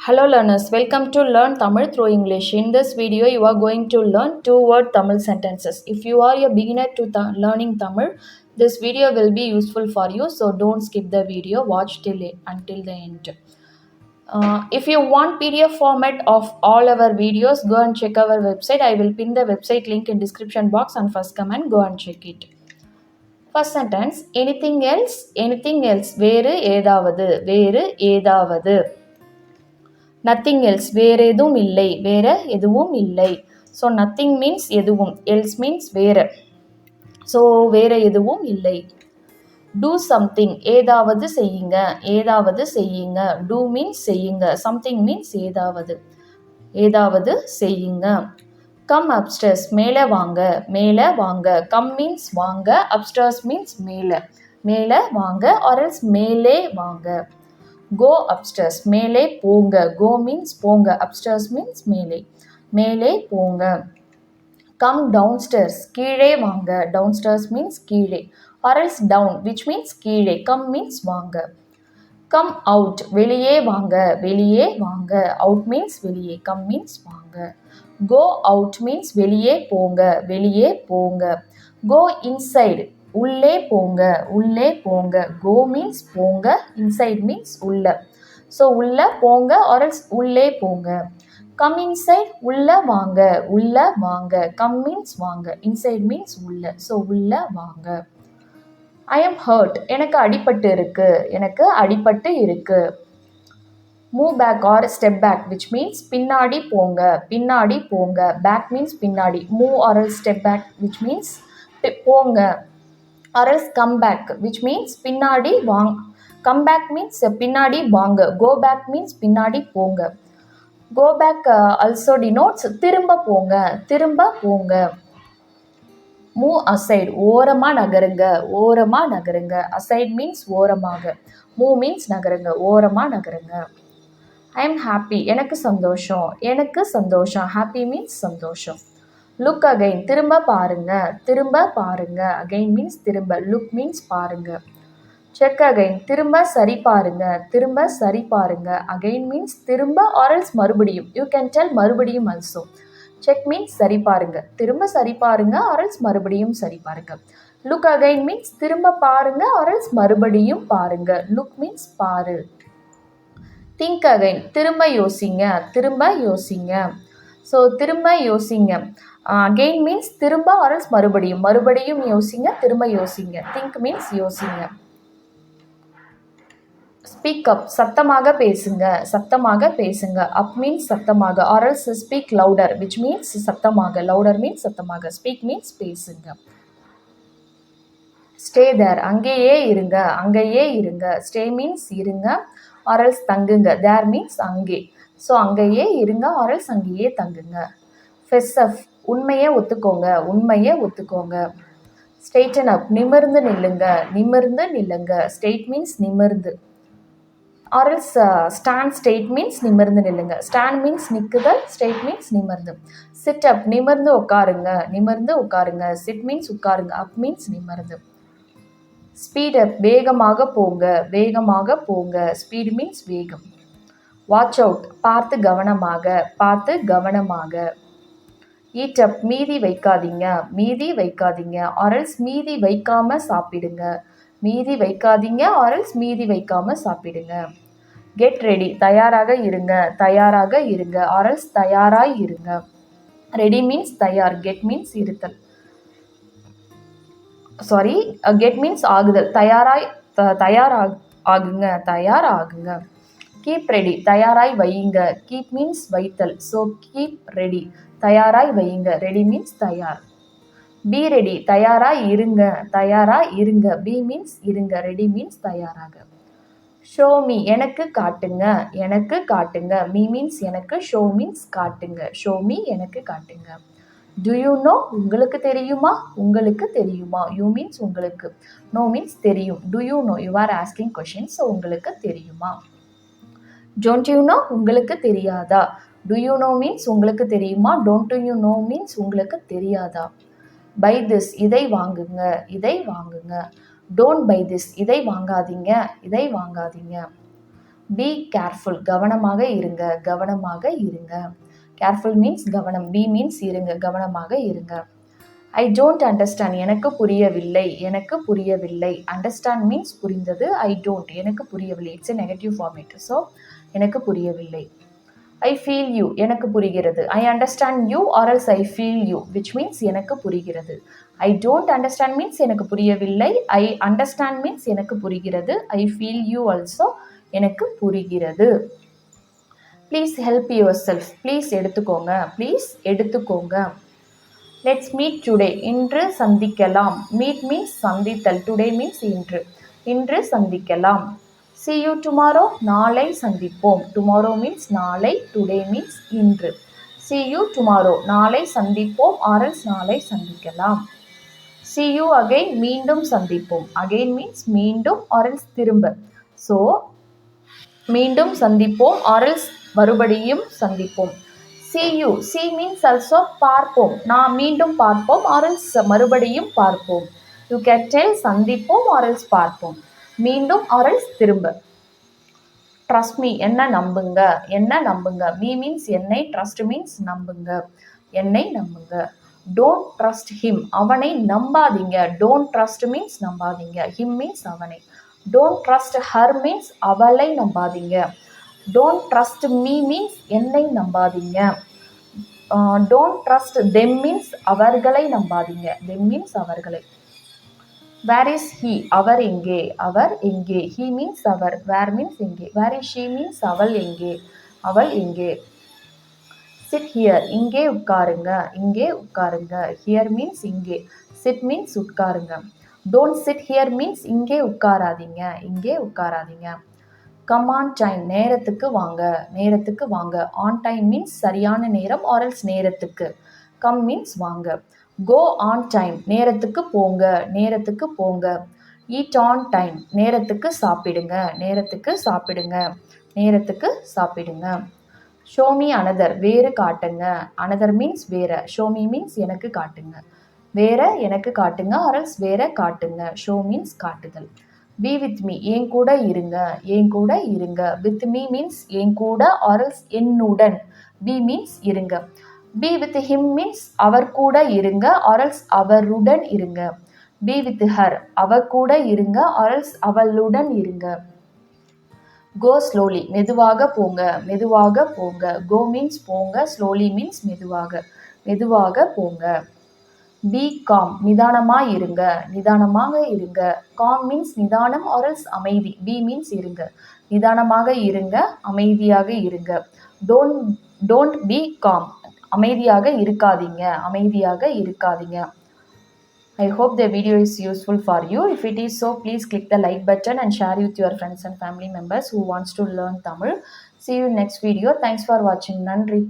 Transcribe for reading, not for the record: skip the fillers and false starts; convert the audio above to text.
Hello learners, welcome to Learn Tamil through English. In this video, you are going to learn two-word Tamil sentences. If you are a beginner to learning Tamil, this video will be useful for you. So don't skip the video, watch until the end. If you want PDF format of all our videos, go and check our website. I will pin the website link in description box and first comment, go and check it. First sentence, anything else, வேறு ஏதாவது. Nothing else, வேற எதுவும் இல்லை. So nothing means எதுவும், else means வேற. So வேற எதுவும் இல்லை. Do something, ஏதாவது செய்யுங்க. Do means செய்யுங்க. Something means ஏதாவது செய்யுங்க. Come upstairs, மேலே வாங்க. Come means வாங்க, upstairs means மேலே வாங்க or else மேலே வாங்க. Go upstairs, மேலே போங்க. Go means போங்க, upstairs means மேலே போங்க. Come downstairs, கீழே வாங்க. Downstairs means கீழே or else down, which means கீழே. Come means வாங்க. Come out, வெளியே வாங்க. Out means வெளியே, come means வாங்க. Go out means வெளியே போங்க. Go inside, உள்ளே போங்க. Go means போங்க, inside means உள்ள. So உள்ள போங்க or else உள்ளே போங்க. Come inside, உள்ள வாங்க. Come means வாங்க, inside means உள்ள. So உள்ள வாங்க. I am hurt, எனக்கு அடிபட்டு இருக்கு. Move back or step back, which means பின்னாடி போங்க. Back means பின்னாடி. Move or else step back, which means போங்க. Or else come back, which means பின்னாடி வாங்க. Come back means பின்னாடி வாங்க. Go back means பின்னாடி போங்க. Go back also denotes திரும்ப போங்க. Move aside, ஓரமா நகருங்க. Aside means ஓரமாக. Move means நகருங்க, ஓரமா நகருங்க. I am happy, எனக்கு சந்தோஷம். Happy means சந்தோஷம். Look again, திரும்ப பாருங்க. Again means திரும்ப. Look means பாருங்க. Check again, திரும்ப சரி பாருங்க. Again means திரும்ப or else மறுபடியும். You can tell மறுபடியும் also. Check means சரி பாருங்க. திரும்ப சரி பாருங்க or else மறுபடியும் சரி பாருங்க. Look again means திரும்ப பாருங்க or else மறுபடியும் பாருங்க. Look means பாரு. Think again, திரும்ப யோசிங்க. So திரும்ப யோசிங்க. Again means திரும்ப or else மறுபடியும் யோசிங்க, திரும்ப யோசிங்க. Think means யோசிங்க. Speak up, சத்தமாக பேசுங்க. Up means சத்தமாக or else speak louder, which means சத்தமாக. Louder means சத்தமாக. Speak means பேசுங்க. Stay there, அங்கேயே இருங்க. Stay means இருங்க or else தங்குங்க. There means அங்கே. So அங்கேயே இருங்க or else அங்கேயே தங்குங்க. Fess up, உண்மையை ஒத்துக்கோங்க. Straighten up, நிமிர்ந்து நில்லுங்க. Straight means நிமிர்ந்து. Or else stand, straight means நிமிர்ந்து நில்லுங்க. Stand means நிக்குதல், straight means நிமிர்ந்து. Sit up, நிமிர்ந்து உட்காருங்க. Sit means உட்காருங்க. Up means நிமிர்ந்து. Speed up, வேகமாக போங்க. Speed means வேகம். Watch out, பார்த்து கவனமாக. Eat up, மீதி வைக்காதீங்க. Or else மீதி வைக்காம சாப்பிடுங்க. Or else மீதி வைக்காம சாப்பிடுங்க. Get ready, தயாராக இருங்க. Or else தயாராய் இருங்க. Ready means தயார். Get means இருத்தல். Get means ஆகுதல். தயாராகுங்க. Keep ready, தயாராய் வையுங்க. Keep means வைத்தல். So keep ready, தயாராய் வையுங்க. Ready means தயார். Be ready, தயாராய் இருங்க. Be means இருங்க. Ready means தயாராக. Show me, எனக்கு காட்டுங்க. Me means எனக்கு. Show means காட்டுங்க. Show me, எனக்கு காட்டுங்க. Do you know, உங்களுக்கு தெரியுமா. You means உங்களுக்கு. No means தெரியும். Do you know, you are asking questions. So உங்களுக்கு தெரியுமா. Don't you know, உங்களுக்கு தெரியாதா. Do you know means உங்களுக்கு தெரியுமா. Don't you know means உங்களுக்கு தெரியாதா. Buy this, இதை வாங்குங்க. Don't buy this, இதை வாங்காதீங்க. பி கேர்ஃபுல், கவனமாக இருங்க, கவனமாக இருங்க. கேர்ஃபுல் மீன்ஸ் கவனம், பி மீன்ஸ் இருங்க, கவனமாக இருங்க. ஐ டோன்ட் அண்டர்ஸ்டாண்ட், எனக்கு புரியவில்லை, எனக்கு புரியவில்லை. அண்டர்ஸ்டாண்ட் மீன்ஸ் புரிந்தது, ஐ டோன்ட் எனக்கு புரியவில்லை, it's a negative format. So எனக்கு புரியவில்லை. ஐ ஃபீல் யூ, எனக்கு புரிகிறது. I understand you or else I feel you, which means எனக்கு புரிகிறது. ஐ டோன்ட் அண்டர்ஸ்டாண்ட் மீன்ஸ் எனக்கு புரியவில்லை. ஐ அண்டர்ஸ்டாண்ட் மீன்ஸ் எனக்கு புரிகிறது. ஐ ஃபீல் யூ ஆல்சோ, எனக்கு புரிகிறது. Please help your self, please எடுத்துக்கோங்க, ப்ளீஸ் எடுத்துக்கோங்க. லெட்ஸ் மீட் டுடே, இன்று சந்திக்கலாம். மீட் மீன்ஸ் சந்தித்தல், டுடே மீன்ஸ் இன்று, இன்று சந்திக்கலாம். see you tomorrow, நாளை சந்திப்போம். tomorrow means நாளை, today means இன்று. see you tomorrow, நாளை சந்திப்போம் or else நாளை சந்திக்கலாம். see you again, மீண்டும் சந்திப்போம். again means மீண்டும் or else திரும்ப. so மீண்டும் சந்திப்போம் or else மறுபடியும் சந்திப்போம். see you, see means also பார்ப்போம், நாம் மீண்டும் பார்ப்போம் or else மறுபடியும் பார்ப்போம். you can tell சந்திப்போம் or else பார்ப்போம், மீண்டும் or else திரும்ப. ட்ரஸ்ட் மீ, என்ன நம்புங்க, என்ன நம்புங்க. மீ மீன்ஸ் என்னை, ட்ரஸ்ட் மீன்ஸ் நம்புங்க, என்னை நம்புங்க. டோன்ட் ட்ரஸ்ட் ஹிம், அவனை நம்பாதீங்க. டோன்ட் ட்ரஸ்ட் மீன்ஸ் நம்பாதீங்க, ஹிம் மீன்ஸ் அவனை. டோன்ட் ட்ரஸ்ட் ஹர் மீன்ஸ் அவளை நம்பாதீங்க. டோன்ட் ட்ரஸ்ட் மீ மீன்ஸ் என்னை நம்பாதீங்க. டோன்ட் ட்ரஸ்ட் தெம் மீன்ஸ் அவர்களை நம்பாதீங்க, தெம் மீன்ஸ் அவர்களை. வேர் இஸ் ஹீ, அவர் எங்கே, அவர் எங்கே. ஹீ மீன்ஸ் அவர், வேர் மீன்ஸ் எங்கே. வேர் இஸ் ஷீ மீன்ஸ் அவள் எங்கே, அவள் எங்கே. சிட் ஹியர், இங்கே உட்காருங்க, இங்கே உட்காருங்க. ஹியர் மீன்ஸ் இங்கே, சிட் மீன்ஸ் உட்காருங்க. டோன்ட் சிட் ஹியர் மீன்ஸ் இங்கே உட்காராதீங்க, இங்கே உட்காராதீங்க. கம் ஆன் டைம், நேரத்துக்கு வாங்க, நேரத்துக்கு வாங்க. ஆன் டைம் மீன்ஸ் சரியான நேரம் or else நேரத்துக்கு. கம் மீன்ஸ் வாங்க. கோ ஆன் டைம், நேரத்துக்கு போங்க, நேரத்துக்கு போங்க. ஈட் ஆன் டைம், நேரத்துக்கு சாப்பிடுங்க, நேரத்துக்கு சாப்பிடுங்க, நேரத்துக்கு சாப்பிடுங்க. ஷோ மீ அனதர், வேறு காட்டுங்க. அனதர் மீன்ஸ் வேற, ஷோ மீ மீன்ஸ் எனக்கு காட்டுங்க, வேற எனக்கு காட்டுங்க or else வேற காட்டுங்க. ஷோ மீன்ஸ் காட்டுதல். பி வித் மீ, என் கூட இருங்க, என் கூட இருங்க. வித் மீ மீன்ஸ் என் கூட or else என்னுடன். பி மீன்ஸ் இருங்க. பி வித் ஹிம் மீன்ஸ் அவர் கூட இருங்க or else அவருடன் இருங்க. பி வித் ஹர், அவர் கூட இருங்க or else அவளுடன் இருங்க. கோ ஸ்லோலி, மெதுவாக போங்க, மெதுவாக போங்க. கோ மீன்ஸ் போங்க, ஸ்லோலி மீன்ஸ் மெதுவாக, மெதுவாக போங்க. பி காம், நிதானமாக இருங்க, நிதானமாக இருங்க. காம் மீன்ஸ் நிதானம் or else அமைதி. பி மீன்ஸ் இருங்க, நிதானமாக இருங்க, அமைதியாக இருங்க. டோன்ட் பி காம், அமைதியாக இருக்காதீங்க, அமைதியாக இருக்காதீங்க. I hope the video is useful for you. If it is so, please click the like button and share with your friends and family members who wants to learn Tamil. See you next video. Thanks for watching. Nandri.